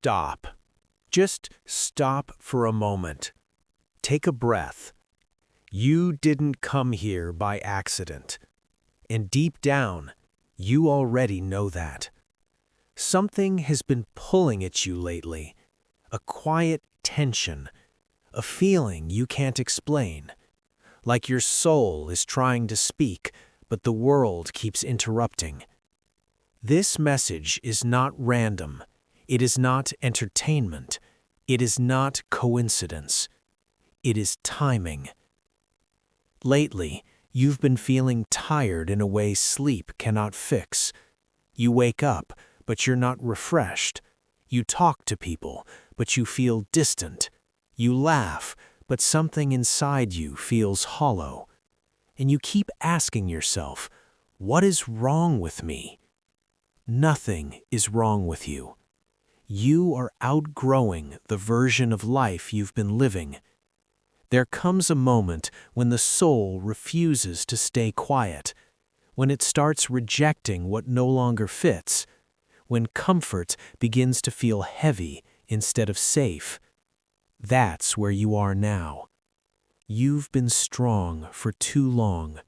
stop. Just stop for a moment. Take a breath. You didn't come here by accident. And deep down, you already know that. Something has been pulling at you lately. A quiet tension. A feeling you can't explain. Like your soul is trying to speak, but the world keeps interrupting. This message is not random. It is not entertainment. It is not coincidence. It is timing. Lately, you've been feeling tired in a way sleep cannot fix. You wake up, but you're not refreshed. You talk to people, but you feel distant. You laugh, but something inside you feels hollow. And you keep asking yourself, what is wrong with me? Nothing is wrong with you. You are outgrowing the version of life you've been living. There comes a moment when the soul refuses to stay quiet, when it starts rejecting what no longer fits, when comfort begins to feel heavy instead of safe. That's where you are now. You've been strong for too long,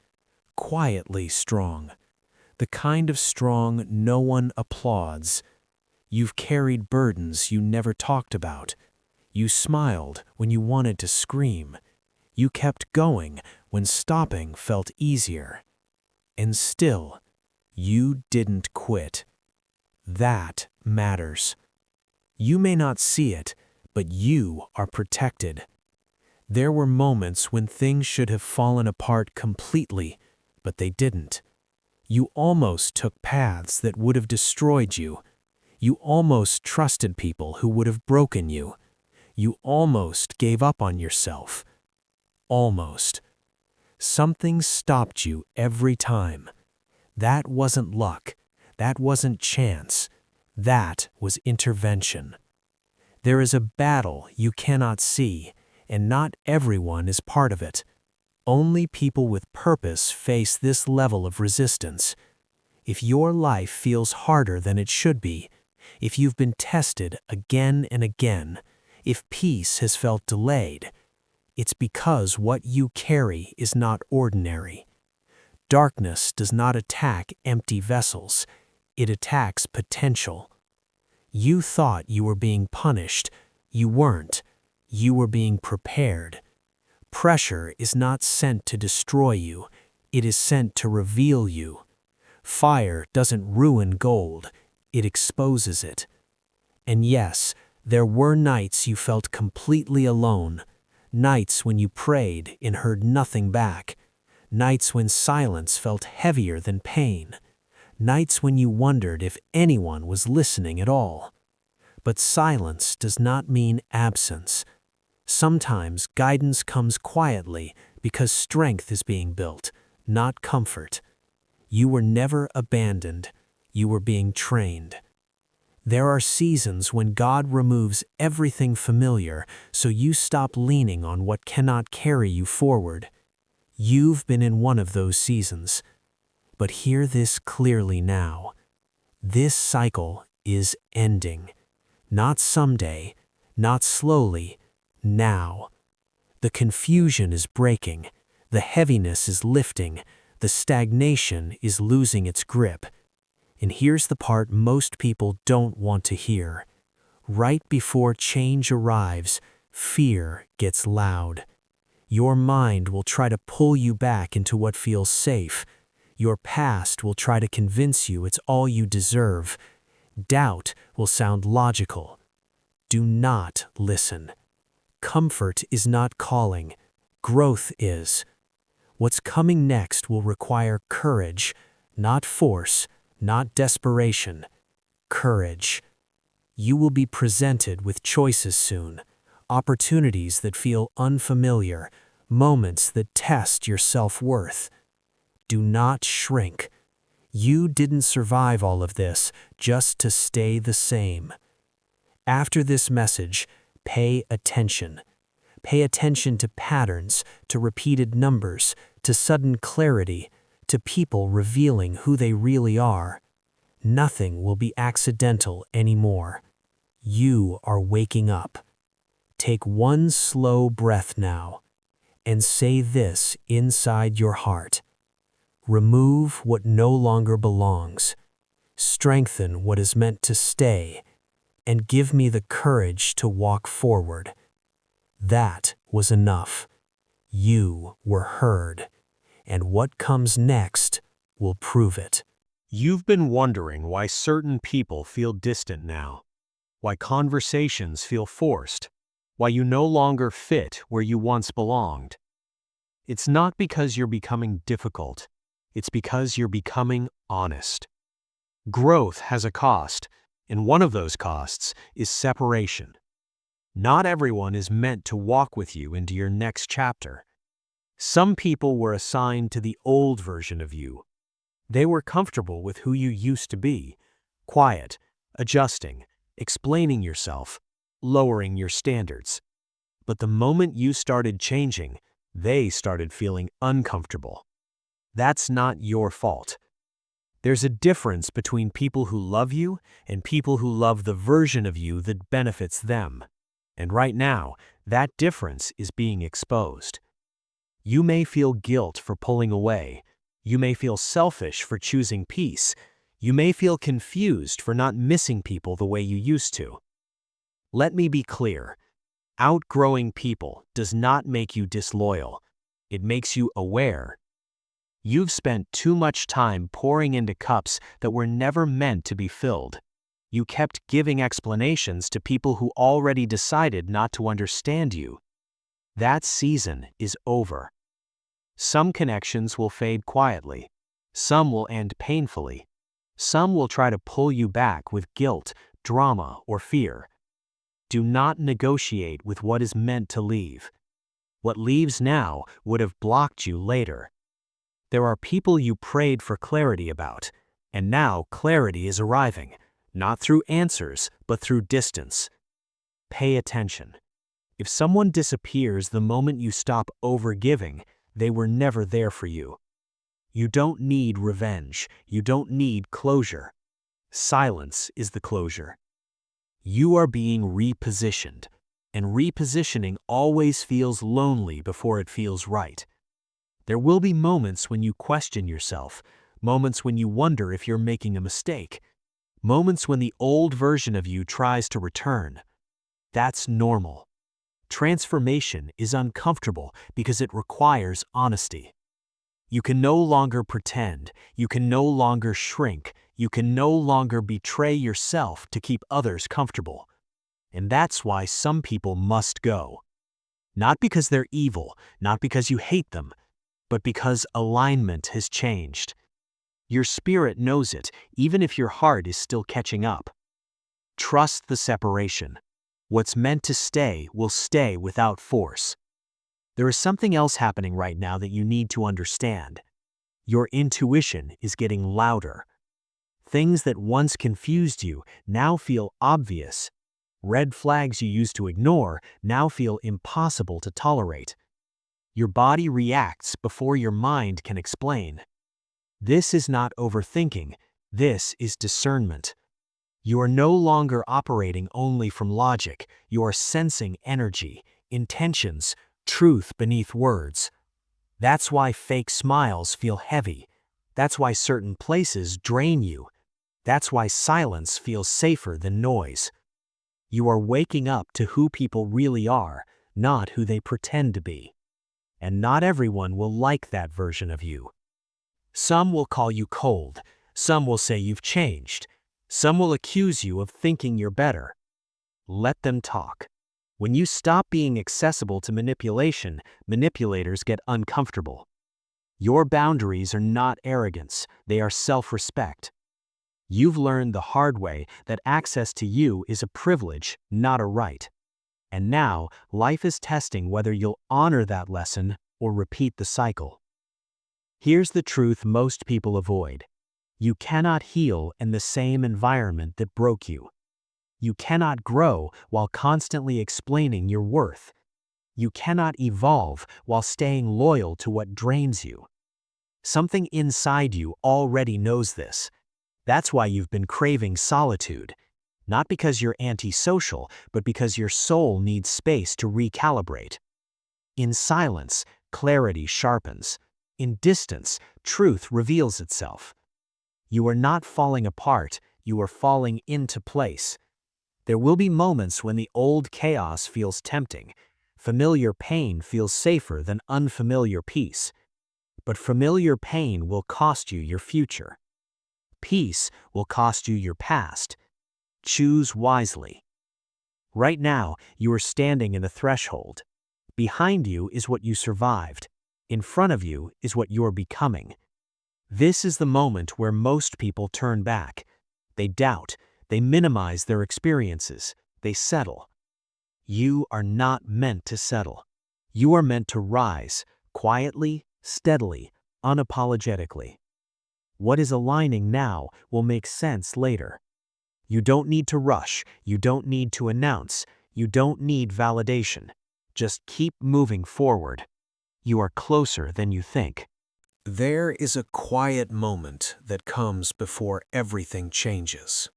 quietly strong, the kind of strong no one applauds. You've carried burdens you never talked about. You smiled when you wanted to scream. You kept going when stopping felt easier. And still, you didn't quit. That matters. You may not see it, but you are protected. There were moments when things should have fallen apart completely, but they didn't. You almost took paths that would have destroyed you. You almost trusted people who would have broken you. You almost gave up on yourself. Almost. Something stopped you every time. That wasn't luck. That wasn't chance. That was intervention. There is a battle you cannot see, and not everyone is part of it. Only people with purpose face this level of resistance. If your life feels harder than it should be, if you've been tested again and again, if peace has felt delayed, it's because what you carry is not ordinary. Darkness does not attack empty vessels. It attacks potential. You thought you were being punished. You weren't. You were being prepared. Pressure is not sent to destroy you. It is sent to reveal you. Fire doesn't ruin gold. It exposes it. And yes, there were nights you felt completely alone. Nights when you prayed and heard nothing back. Nights when silence felt heavier than pain. Nights when you wondered if anyone was listening at all. But silence does not mean absence. Sometimes guidance comes quietly because strength is being built, not comfort. You were never abandoned. You were being trained. There are seasons when God removes everything familiar so you stop leaning on what cannot carry you forward. You've been in one of those seasons. But hear this clearly now. This cycle is ending. Not someday, not slowly, now. The confusion is breaking. The heaviness is lifting. The stagnation is losing its grip. And here's the part most people don't want to hear. Right before change arrives, fear gets loud. Your mind will try to pull you back into what feels safe. Your past will try to convince you it's all you deserve. Doubt will sound logical. Do not listen. Comfort is not calling. Growth is. What's coming next will require courage, not force, not desperation. Courage. You will be presented with choices soon, opportunities that feel unfamiliar, moments that test your self-worth. Do not shrink. You didn't survive all of this just to stay the same. After this message, pay attention. Pay attention to patterns, to repeated numbers, to sudden clarity, to people revealing who they really are. Nothing will be accidental anymore. You are waking up. Take one slow breath now and say this inside your heart. Remove what no longer belongs. Strengthen what is meant to stay, and give me the courage to walk forward. That was enough. You were heard, and what comes next will prove it. You've been wondering why certain people feel distant now, why conversations feel forced, why you no longer fit where you once belonged. It's not because you're becoming difficult, it's because you're becoming honest. Growth has a cost, and one of those costs is separation. Not everyone is meant to walk with you into your next chapter. Some people were assigned to the old version of you. They were comfortable with who you used to be, quiet, adjusting, explaining yourself, lowering your standards. But the moment you started changing, they started feeling uncomfortable. That's not your fault. There's a difference between people who love you and people who love the version of you that benefits them. And right now, that difference is being exposed. You may feel guilt for pulling away. You may feel selfish for choosing peace. You may feel confused for not missing people the way you used to. Let me be clear. Outgrowing people does not make you disloyal. It makes you aware. You've spent too much time pouring into cups that were never meant to be filled. You kept giving explanations to people who already decided not to understand you. That season is over. Some connections will fade quietly. Some will end painfully. Some will try to pull you back with guilt, drama, or fear. Do not negotiate with what is meant to leave. What leaves now would have blocked you later. There are people you prayed for clarity about, and now clarity is arriving, not through answers, but through distance. Pay attention. If someone disappears the moment you stop overgiving, they were never there for you. You don't need revenge. You don't need closure. Silence is the closure. You are being repositioned, and repositioning always feels lonely before it feels right. There will be moments when you question yourself, moments when you wonder if you're making a mistake, moments when the old version of you tries to return. That's normal. Transformation is uncomfortable because it requires honesty. You can no longer pretend, you can no longer shrink, you can no longer betray yourself to keep others comfortable. And that's why some people must go. Not because they're evil, not because you hate them, but because alignment has changed. Your spirit knows it, even if your heart is still catching up. Trust the separation. What's meant to stay will stay without force. There is something else happening right now that you need to understand. Your intuition is getting louder. Things that once confused you now feel obvious. Red flags you used to ignore now feel impossible to tolerate. Your body reacts before your mind can explain. This is not overthinking. This is discernment. You are no longer operating only from logic. You are sensing energy, intentions, truth beneath words. That's why fake smiles feel heavy. That's why certain places drain you. That's why silence feels safer than noise. You are waking up to who people really are, not who they pretend to be. And not everyone will like that version of you. Some will call you cold. Some will say you've changed. Some will accuse you of thinking you're better. Let them talk. When you stop being accessible to manipulation, manipulators get uncomfortable. Your boundaries are not arrogance, they are self-respect. You've learned the hard way that access to you is a privilege, not a right. And now, life is testing whether you'll honor that lesson or repeat the cycle. Here's the truth most people avoid. You cannot heal in the same environment that broke you. You cannot grow while constantly explaining your worth. You cannot evolve while staying loyal to what drains you. Something inside you already knows this. That's why you've been craving solitude. Not because you're antisocial, but because your soul needs space to recalibrate. In silence, clarity sharpens. In distance, truth reveals itself. You are not falling apart, you are falling into place. There will be moments when the old chaos feels tempting. Familiar pain feels safer than unfamiliar peace. But familiar pain will cost you your future. Peace will cost you your past. Choose wisely. Right now, you are standing in the threshold. Behind you is what you survived. In front of you is what you're becoming. This is the moment where most people turn back. They doubt. They minimize their experiences. They settle. You are not meant to settle. You are meant to rise, quietly, steadily, unapologetically. What is aligning now will make sense later. You don't need to rush. You don't need to announce. You don't need validation. Just keep moving forward. You are closer than you think. There is a quiet moment that comes before everything changes.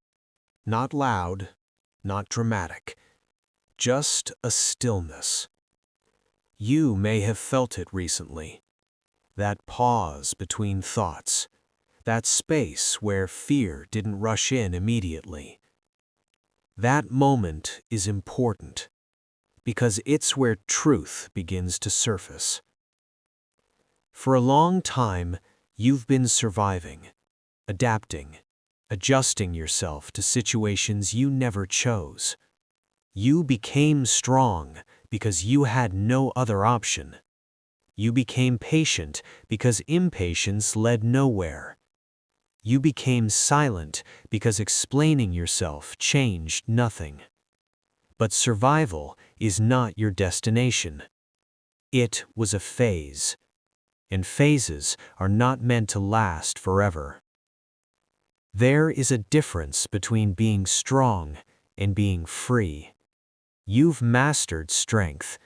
Not loud, not dramatic, just a stillness. You may have felt it recently. That pause between thoughts. That space where fear didn't rush in immediately. That moment is important because it's where truth begins to surface. For a long time, you've been surviving, adapting, adjusting yourself to situations you never chose. You became strong because you had no other option. You became patient because impatience led nowhere. You became silent because explaining yourself changed nothing. But survival is not your destination. It was a phase, and phases are not meant to last forever. There is a difference between being strong and being free. You've mastered strength.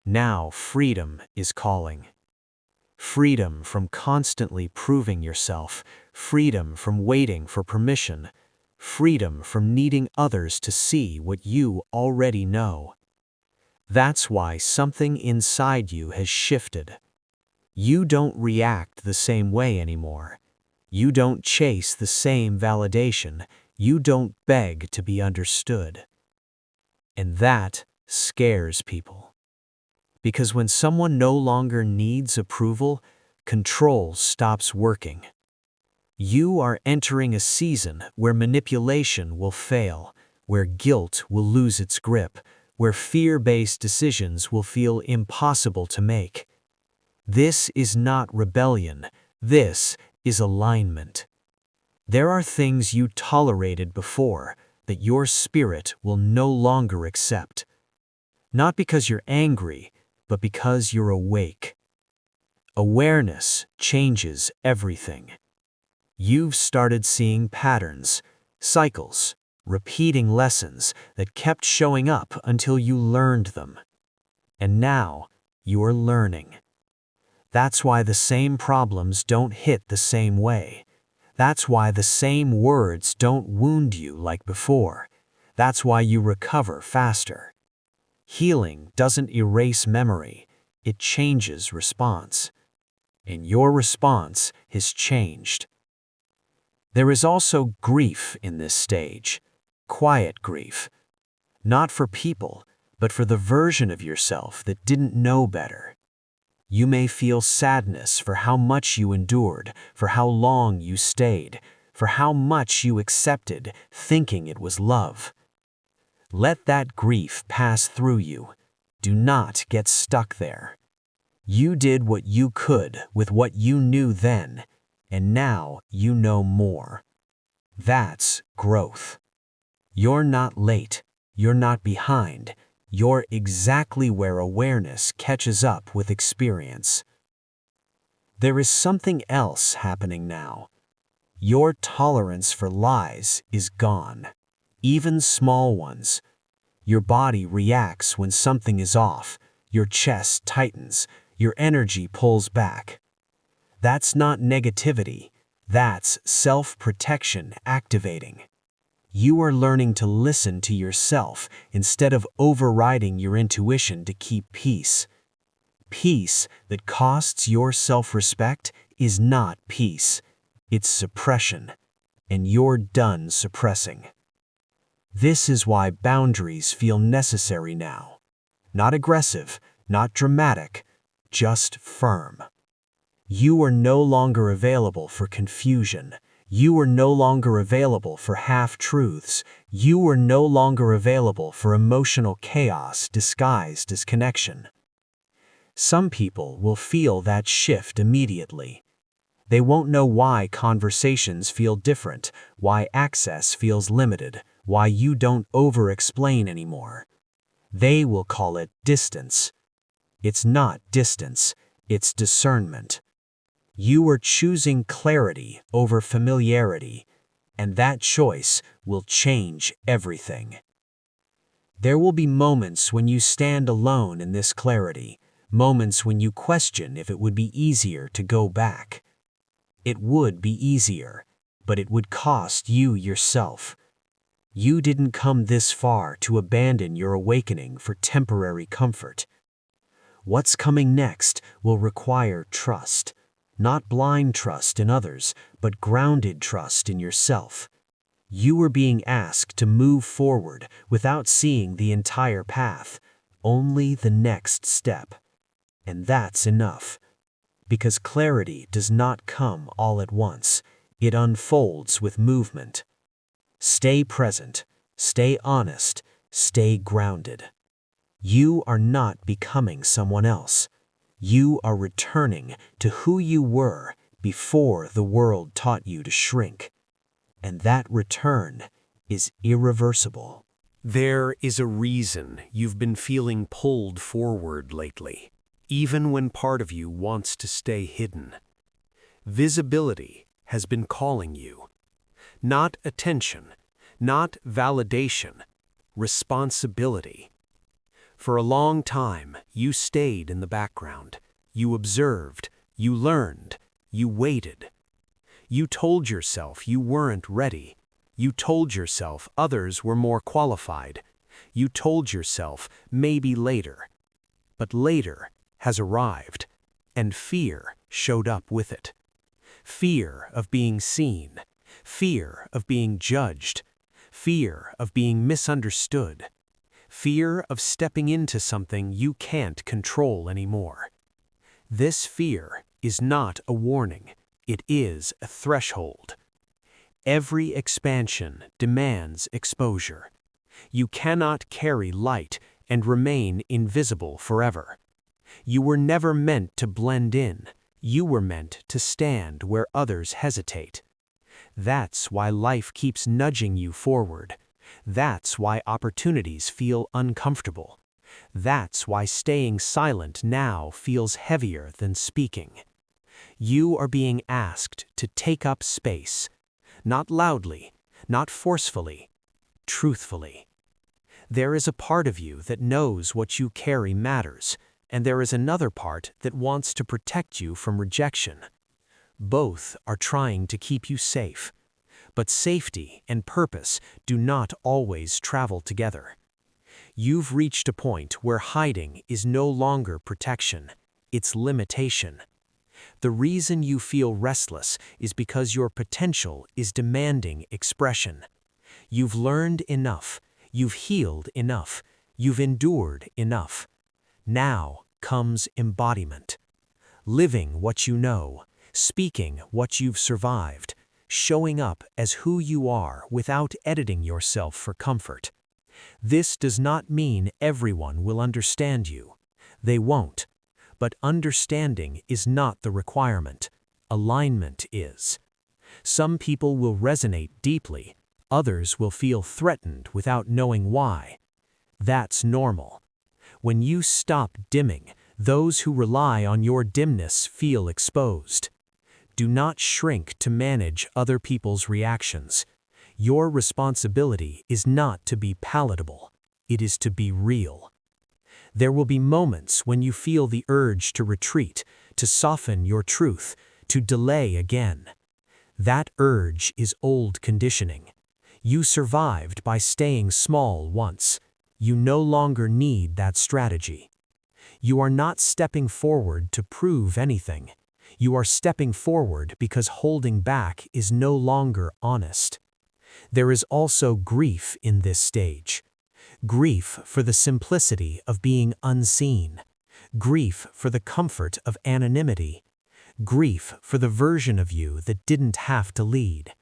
Now freedom is calling. Freedom from constantly proving yourself. Freedom from waiting for permission. Freedom from needing others to see what you already know. That's why something inside you has shifted. You don't react the same way anymore. You don't chase the same validation. You don't beg to be understood. And that scares people. Because when someone no longer needs approval, control stops working. You are entering a season where manipulation will fail, where guilt will lose its grip, where fear-based decisions will feel impossible to make. This is not rebellion. This is alignment. There are things you tolerated before that your spirit will no longer accept. Not because you're angry, but because you're awake. Awareness changes everything. You've started seeing patterns, cycles, repeating lessons that kept showing up until you learned them. And now you're learning. That's why the same problems don't hit the same way. That's why the same words don't wound you like before. That's why you recover faster. Healing doesn't erase memory, it changes response. And your response has changed. There is also grief in this stage, quiet grief. Not for people, but for the version of yourself that didn't know better. You may feel sadness for how much you endured, for how long you stayed, for how much you accepted, thinking it was love. Let that grief pass through you. Do not get stuck there. You did what you could with what you knew then, and now you know more. That's growth. You're not late. You're not behind. You're exactly where awareness catches up with experience. There is something else happening now. Your tolerance for lies is gone, even small ones. Your body reacts when something is off. Your chest tightens. Your energy pulls back. That's not negativity. That's self-protection activating. You are learning to listen to yourself instead of overriding your intuition to keep peace. Peace that costs your self-respect is not peace. It's suppression, and you're done suppressing. This is why boundaries feel necessary now. Not aggressive, not dramatic, just firm. You are no longer available for confusion. You are no longer available for half-truths. You are no longer available for emotional chaos disguised as connection. Some people will feel that shift immediately. They won't know why conversations feel different, why access feels limited, why you don't over-explain anymore. They will call it distance. It's not distance, it's discernment. You are choosing clarity over familiarity, and that choice will change everything. There will be moments when you stand alone in this clarity, moments when you question if it would be easier to go back. It would be easier, but it would cost you yourself. You didn't come this far to abandon your awakening for temporary comfort. What's coming next will require trust, not blind trust in others, but grounded trust in yourself. You are being asked to move forward without seeing the entire path, only the next step. And that's enough. Because clarity does not come all at once. It unfolds with movement. Stay present, stay honest, stay grounded. You are not becoming someone else. You are returning to who you were before the world taught you to shrink. And that return is irreversible. There is a reason you've been feeling pulled forward lately, even when part of you wants to stay hidden. Visibility has been calling you. Not attention, not validation, responsibility. For a long time, you stayed in the background. You observed, you learned, you waited. You told yourself you weren't ready. You told yourself others were more qualified. You told yourself maybe later. But later has arrived, and fear showed up with it. Fear of being seen, fear of being judged, fear of being misunderstood, fear of stepping into something you can't control anymore. This fear is not a warning, it is a threshold. Every expansion demands exposure. You cannot carry light and remain invisible forever. You were never meant to blend in. You were meant to stand where others hesitate. That's why life keeps nudging you forward. That's why opportunities feel uncomfortable. That's why staying silent now feels heavier than speaking. You are being asked to take up space, not loudly, not forcefully, truthfully. There is a part of you that knows what you carry matters, and there is another part that wants to protect you from rejection. Both are trying to keep you safe, but safety and purpose do not always travel together. You've reached a point where hiding is no longer protection, it's limitation. The reason you feel restless is because your potential is demanding expression. You've learned enough, you've healed enough, you've endured enough. Now comes embodiment. Living what you know, speaking what you've survived, showing up as who you are without editing yourself for comfort. This does not mean everyone will understand you. They won't. But understanding is not the requirement. Alignment is. Some people will resonate deeply, others will feel threatened without knowing why. That's normal. When you stop dimming, those who rely on your dimness feel exposed. Do not shrink to manage other people's reactions. Your responsibility is not to be palatable, it is to be real. There will be moments when you feel the urge to retreat, to soften your truth, to delay again. That urge is old conditioning. You survived by staying small once. You no longer need that strategy. You are not stepping forward to prove anything. You are stepping forward because holding back is no longer honest. There is also grief in this stage. Grief for the simplicity of being unseen. Grief for the comfort of anonymity. Grief for the version of you that didn't have to lead.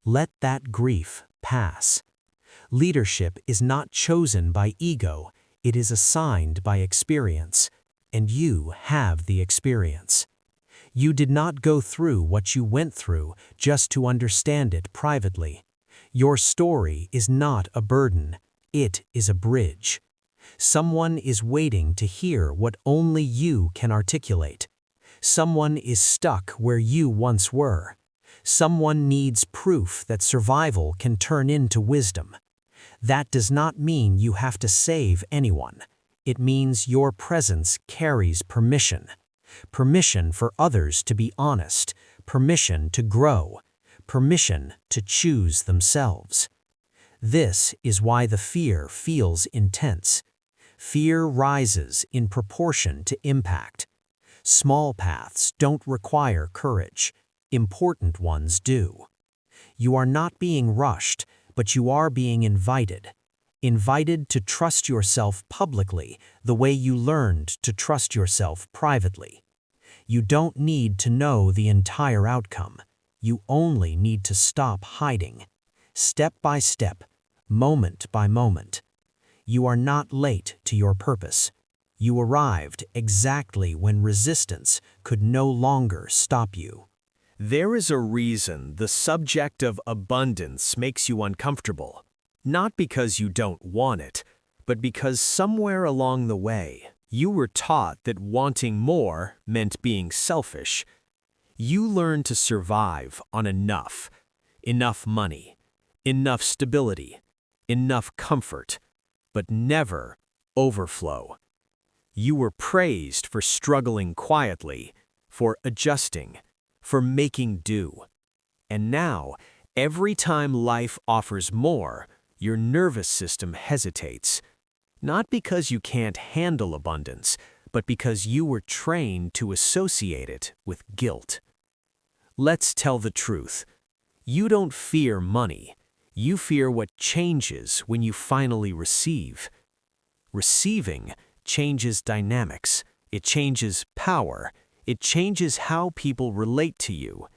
Let that grief pass. Leadership is not chosen by ego, it is assigned by experience, and you have the experience. You did not go through what you went through just to understand it privately. Your story is not a burden, it is a bridge. Someone is waiting to hear what only you can articulate. Someone is stuck where you once were. Someone needs proof that survival can turn into wisdom. That does not mean you have to save anyone. It means your presence carries permission. Permission for others to be honest, permission to grow, permission to choose themselves. This is why the fear feels intense. Fear rises in proportion to impact. Small paths don't require courage. Important ones do. You are not being rushed, but you are being invited. Invited to trust yourself publicly the way you learned to trust yourself privately. You don't need to know the entire outcome. You only need to stop hiding. Step by step, moment by moment. You are not late to your purpose. You arrived exactly when resistance could no longer stop you. There is a reason the subject of abundance makes you uncomfortable. Not because you don't want it, but because somewhere along the way, you were taught that wanting more meant being selfish. You learned to survive on enough. Enough money, enough stability, enough comfort, but never overflow. You were praised for struggling quietly, for adjusting, for making do. And now, every time life offers more, your nervous system hesitates. Not because you can't handle abundance, but because you were trained to associate it with guilt. Let's tell the truth. You don't fear money. You fear what changes when you finally receive. Receiving changes dynamics, it changes power, it changes how people relate to you.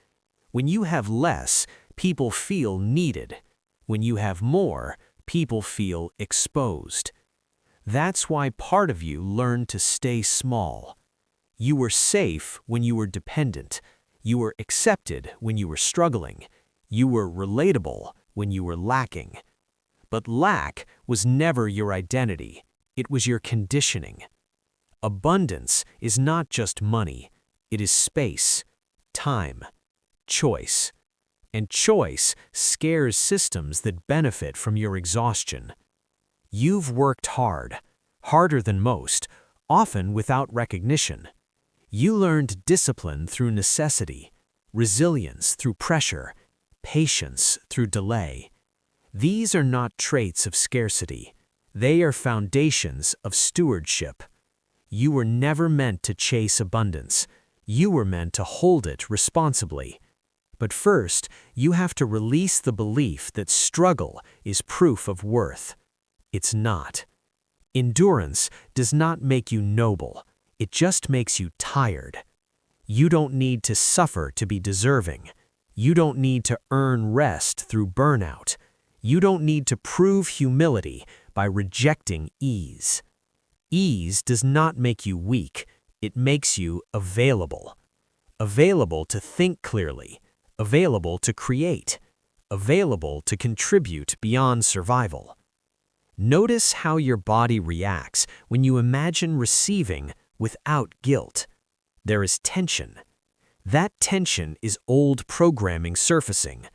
When you have less, people feel needed. When you have more, people feel exposed. That's why part of you learned to stay small. You were safe when you were dependent. You were accepted when you were struggling. You were relatable when you were lacking. But lack was never your identity. It was your conditioning. Abundance is not just money. It is space, time, choice. And choice scares systems that benefit from your exhaustion. You've worked hard, harder than most, often without recognition. You learned discipline through necessity, resilience through pressure, patience through delay. These are not traits of scarcity. They are foundations of stewardship. You were never meant to chase abundance. You were meant to hold it responsibly. But first, you have to release the belief that struggle is proof of worth. It's not. Endurance does not make you noble. It just makes you tired. You don't need to suffer to be deserving. You don't need to earn rest through burnout. You don't need to prove humility by rejecting ease. Ease does not make you weak. It makes you available. Available to think clearly. Available to create. Available to contribute beyond survival. Notice how your body reacts when you imagine receiving without guilt. There is tension. That tension is old programming surfacing.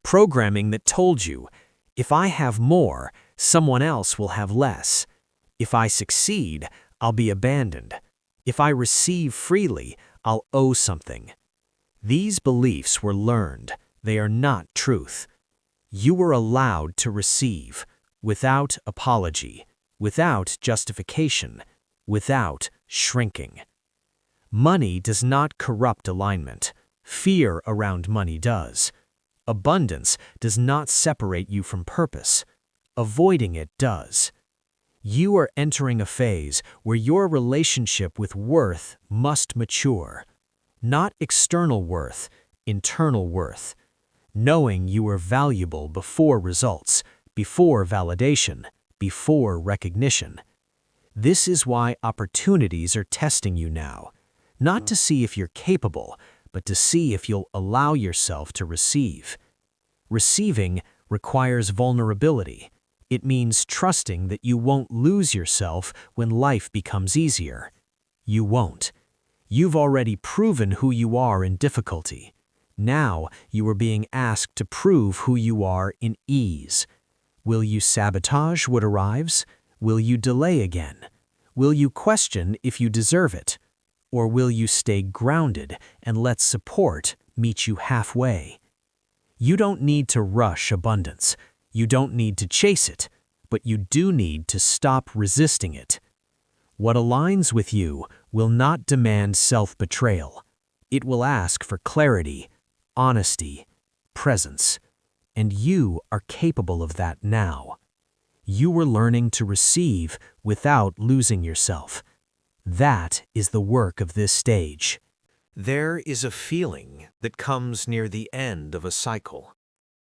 Programming that told you, if I have more, someone else will have less. If I succeed, I'll be abandoned. If I receive freely, I'll owe something. These beliefs were learned. They are not truth. You were allowed to receive, without apology, without justification, without shrinking. Money does not corrupt alignment. Fear around money does. Abundance does not separate you from purpose. Avoiding it does. You are entering a phase where your relationship with worth must mature. Not external worth, internal worth. Knowing you are valuable before results, before validation, before recognition. This is why opportunities are testing you now. Not to see if you're capable, but to see if you'll allow yourself to receive. Receiving requires vulnerability. It means trusting that you won't lose yourself when life becomes easier. You won't. You've already proven who you are in difficulty. Now you are being asked to prove who you are in ease. Will you sabotage what arrives? Will you delay again? Will you question if you deserve it? Or will you stay grounded and let support meet you halfway? You don't need to rush abundance. You don't need to chase it, but you do need to stop resisting it. What aligns with you will not demand self-betrayal. It will ask for clarity, honesty, presence, and you are capable of that now. You are learning to receive without losing yourself. That is the work of this stage. There is a feeling that comes near the end of a cycle.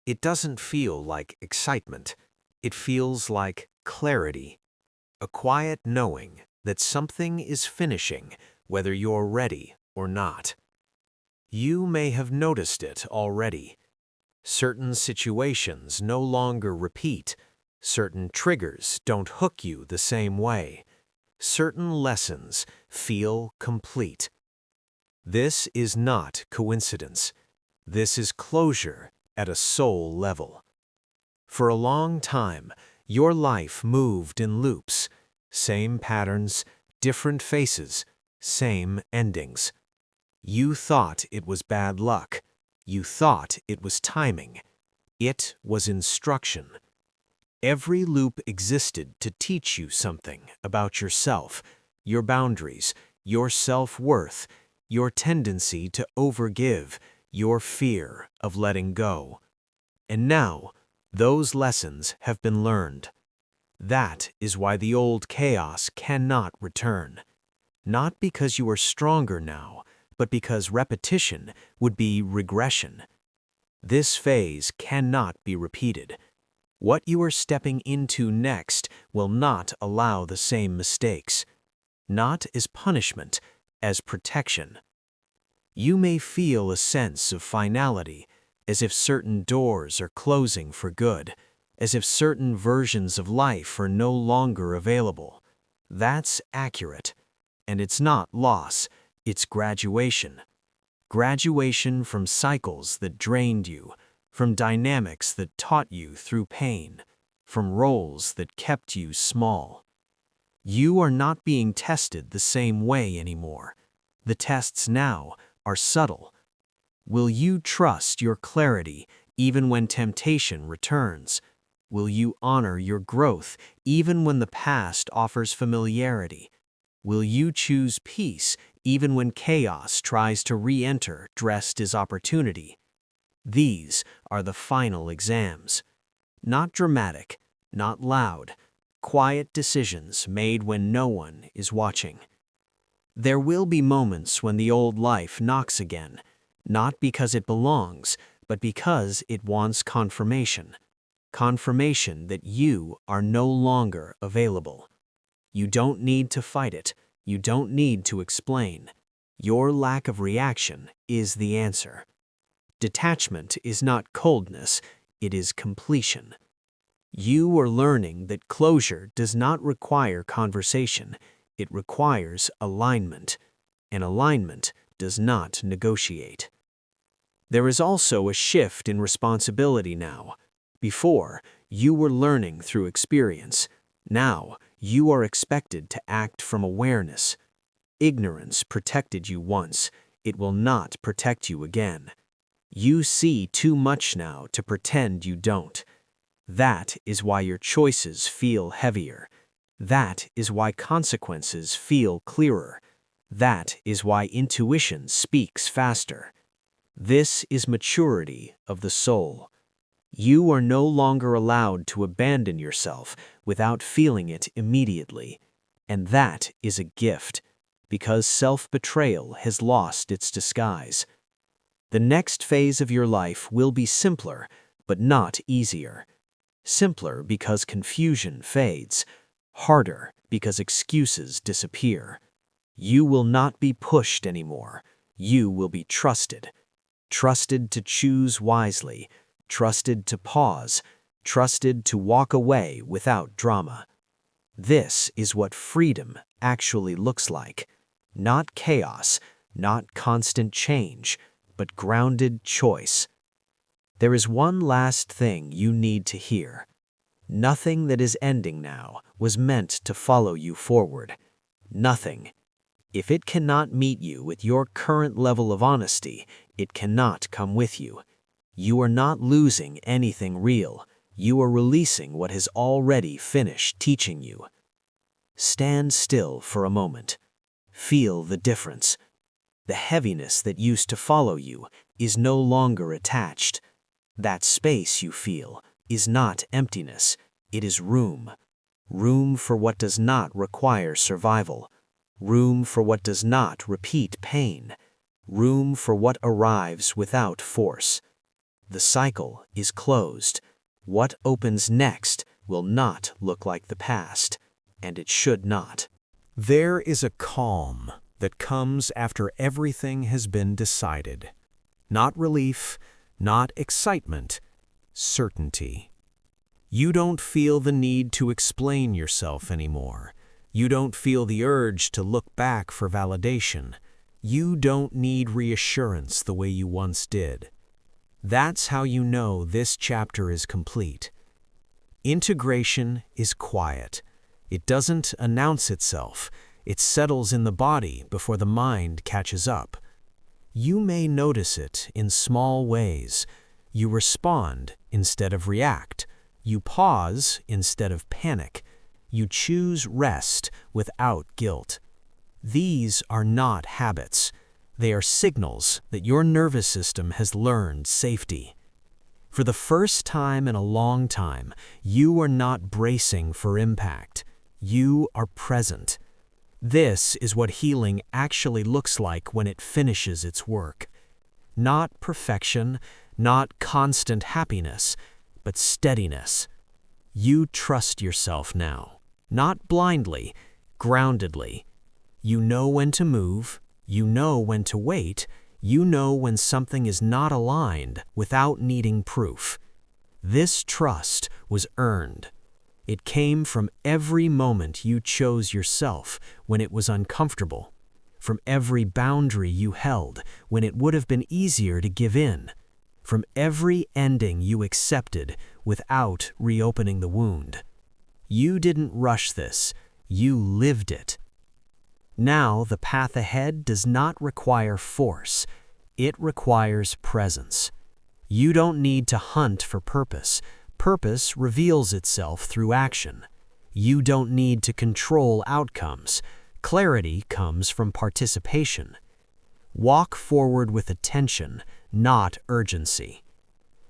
It doesn't feel like excitement. It feels like clarity, a quiet knowing that something is finishing, whether you're ready or not. You may have noticed it already. Certain situations no longer repeat. Certain triggers don't hook you the same way. Certain lessons feel complete. This is not coincidence. This is closure at a soul level. For a long time, your life moved in loops. Same patterns, different faces, same endings. You thought it was bad luck. You thought it was timing. It was instruction. Every loop existed to teach you something about yourself, your boundaries, your self-worth, your tendency to overgive, your fear of letting go. And now, those lessons have been learned. That is why the old chaos cannot return. Not because you are stronger now, but because repetition would be regression. This phase cannot be repeated. What you are stepping into next will not allow the same mistakes. Not as punishment, as protection. You may feel a sense of finality, as if certain doors are closing for good, as if certain versions of life are no longer available. That's accurate. And it's not loss, it's graduation. Graduation from cycles that drained you, from dynamics that taught you through pain, from roles that kept you small. You are not being tested the same way anymore. The tests now are subtle. Will you trust your clarity even when temptation returns? Will you honor your growth even when the past offers familiarity? Will you choose peace even when chaos tries to re-enter dressed as opportunity? These are the final exams. Not dramatic, not loud, quiet decisions made when no one is watching. There will be moments when the old life knocks again, not because it belongs, but because it wants confirmation. Confirmation that you are no longer available. You don't need to fight it. You don't need to explain. Your lack of reaction is the answer. Detachment is not coldness, it is completion. You are learning that closure does not require conversation, it requires alignment, and alignment does not negotiate. There is also a shift in responsibility now. Before, you were learning through experience. Now, you are expected to act from awareness. Ignorance protected you once. It will not protect you again. You see too much now to pretend you don't. That is why your choices feel heavier. That is why consequences feel clearer. That is why intuition speaks faster. This is maturity of the soul. You are no longer allowed to abandon yourself without feeling it immediately. And that is a gift, because self-betrayal has lost its disguise. The next phase of your life will be simpler, but not easier. Simpler because confusion fades. Harder because excuses disappear. You will not be pushed anymore. You will be trusted. Trusted to choose wisely. Trusted to pause. Trusted to walk away without drama. This is what freedom actually looks like. Not chaos, not constant change, but grounded choice. There is one last thing you need to hear. Nothing that is ending now was meant to follow you forward. Nothing. If it cannot meet you with your current level of honesty, it cannot come with you. You are not losing anything real. You are releasing what has already finished teaching you. Stand still for a moment. Feel the difference. The heaviness that used to follow you is no longer attached. That space you feel is not emptiness, it is room. Room for what does not require survival. Room for what does not repeat pain. Room for what arrives without force. The cycle is closed. What opens next will not look like the past, and it should not. There is a calm that comes after everything has been decided. Not relief, not excitement, certainty. You don't feel the need to explain yourself anymore. You don't feel the urge to look back for validation. You don't need reassurance the way you once did. That's how you know this chapter is complete. Integration is quiet. It doesn't announce itself. It settles in the body before the mind catches up. You may notice it in small ways. You respond instead of react. You pause instead of panic. You choose rest without guilt. These are not habits. They are signals that your nervous system has learned safety. For the first time in a long time, you are not bracing for impact. You are present. This is what healing actually looks like when it finishes its work. Not perfection, not constant happiness, but steadiness. You trust yourself now, not blindly, groundedly. You know when to move, you know when to wait, you know when something is not aligned without needing proof. This trust was earned. It came from every moment you chose yourself when it was uncomfortable, from every boundary you held when it would have been easier to give in, from every ending you accepted without reopening the wound. You didn't rush this, you lived it. Now the path ahead does not require force, it requires presence. You don't need to hunt for purpose. Purpose reveals itself through action. You don't need to control outcomes. Clarity comes from participation. Walk forward with attention, not urgency.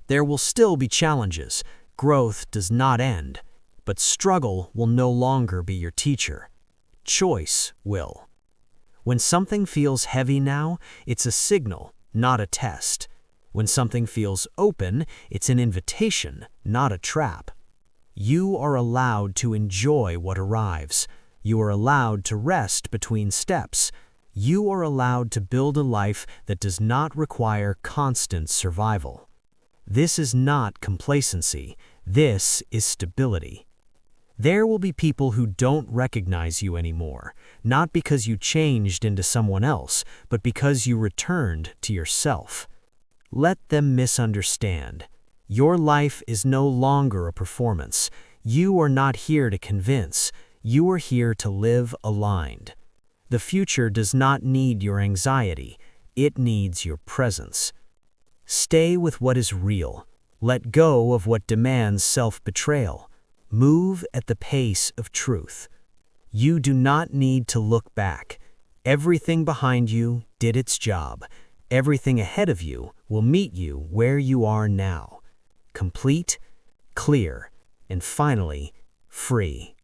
There will still be challenges. Growth does not end, but struggle will no longer be your teacher. Choice will. When something feels heavy now, it's a signal, not a test. When something feels open, it's an invitation, not a trap. You are allowed to enjoy what arrives. You are allowed to rest between steps. You are allowed to build a life that does not require constant survival. This is not complacency. This is stability. There will be people who don't recognize you anymore, not because you changed into someone else, but because you returned to yourself. Let them misunderstand. Your life is no longer a performance. You are not here to convince. You are here to live aligned. The future does not need your anxiety. It needs your presence. Stay with what is real. Let go of what demands self-betrayal. Move at the pace of truth. You do not need to look back. Everything behind you did its job. Everything ahead of you will meet you where you are now. Complete, clear, and finally, free.